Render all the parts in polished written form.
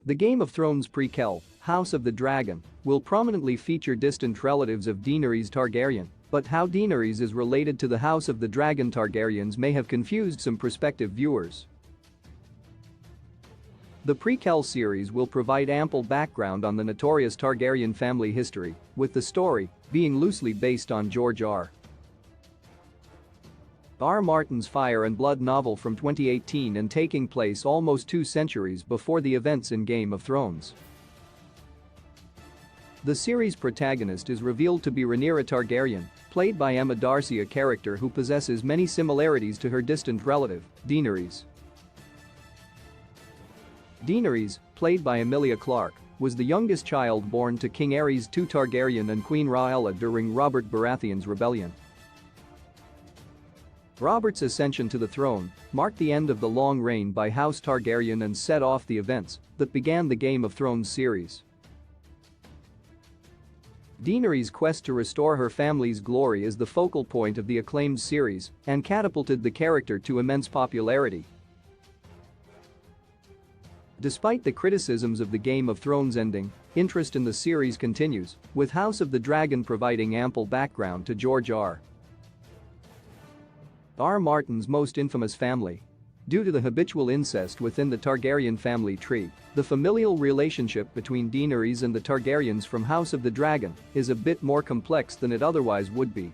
The Game of Thrones prequel, House of the Dragon, will prominently feature distant relatives of Daenerys Targaryen, but how Daenerys is related to the House of the Dragon Targaryens may have confused some prospective viewers. The prequel series will provide ample background on the notorious Targaryen family history, with the story being loosely based on George R. R. Martin's Fire and Blood novel from 2018 and taking place almost 2 centuries before the events in Game of Thrones. The series' protagonist is revealed to be Rhaenyra Targaryen, played by Emma Darcy, a character who possesses many similarities to her distant relative, Daenerys. Daenerys, played by Emilia Clarke, was the youngest child born to King Aerys II Targaryen and Queen Rhaella during Robert Baratheon's rebellion. Robert's ascension to the throne marked the end of the long reign by House Targaryen and set off the events that began the Game of Thrones series. Daenerys' quest to restore her family's glory is the focal point of the acclaimed series and catapulted the character to immense popularity. Despite the criticisms of the Game of Thrones ending, interest in the series continues, with House of the Dragon providing ample background to George R. R. Martin's most infamous family. Due to the habitual incest within the Targaryen family tree, the familial relationship between Daenerys and the Targaryens from House of the Dragon is a bit more complex than it otherwise would be.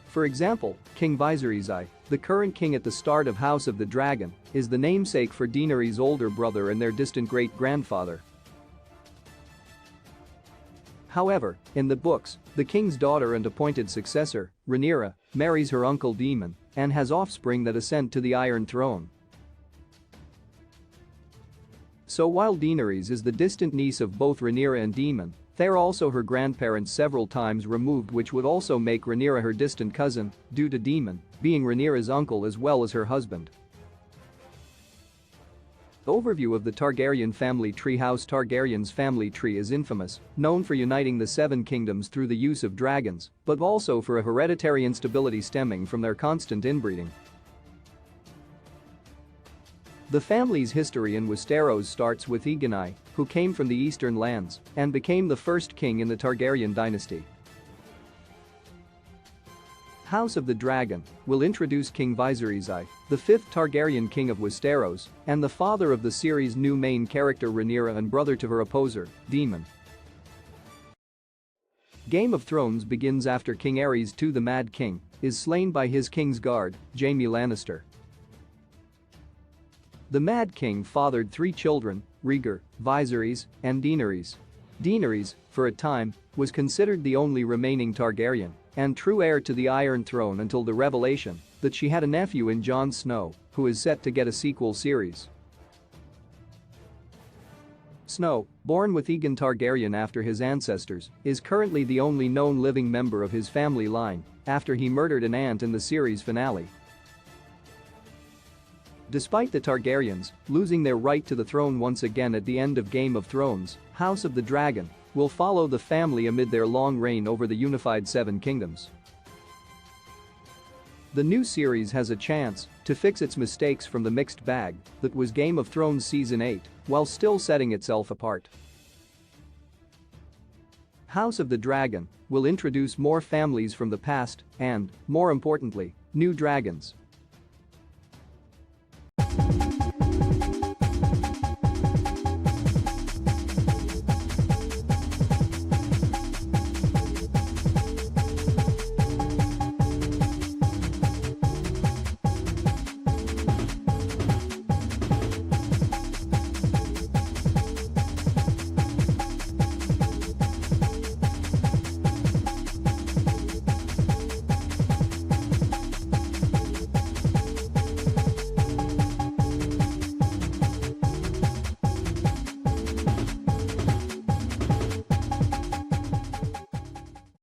For example, King Viserys, the current king at the start of House of the Dragon, is the namesake for Daenerys' older brother and their distant great-grandfather. However, in the books, the king's daughter and appointed successor, Rhaenyra, marries her uncle Daemon and has offspring that ascend to the Iron Throne. So while Daenerys is the distant niece of both Rhaenyra and Daemon, they're also her grandparents several times removed, which would also make Rhaenyra her distant cousin, due to Daemon being Rhaenyra's uncle as well as her husband. Overview of the Targaryen family tree. House Targaryen's family tree is infamous, known for uniting the 7 kingdoms through the use of dragons, but also for a hereditary instability stemming from their constant inbreeding. The family's history in Westeros starts with Aegon I, who came from the eastern lands and became the first king in the Targaryen dynasty. House of the Dragon will introduce King Viserys I, the 5th Targaryen king of Westeros, and the father of the series' new main character Rhaenyra and brother to her opposer, Daemon. Game of Thrones begins after King Aerys II, the Mad King, is slain by his king's guard, Jaime Lannister. The Mad King fathered 3 children, Rhaegar, Viserys, and Daenerys. Daenerys, for a time, was considered the only remaining Targaryen and true heir to the Iron Throne until the revelation that she had a nephew in Jon Snow, who is set to get a sequel series. Snow, born with Aegon Targaryen after his ancestors, is currently the only known living member of his family line after he murdered an aunt in the series finale. Despite the Targaryens losing their right to the throne once again at the end of Game of Thrones, House of the Dragon will follow the family amid their long reign over the unified 7 kingdoms. The new series has a chance to fix its mistakes from the mixed bag that was Game of Thrones Season 8 while still setting itself apart. House of the Dragon will introduce more families from the past and, more importantly, new dragons.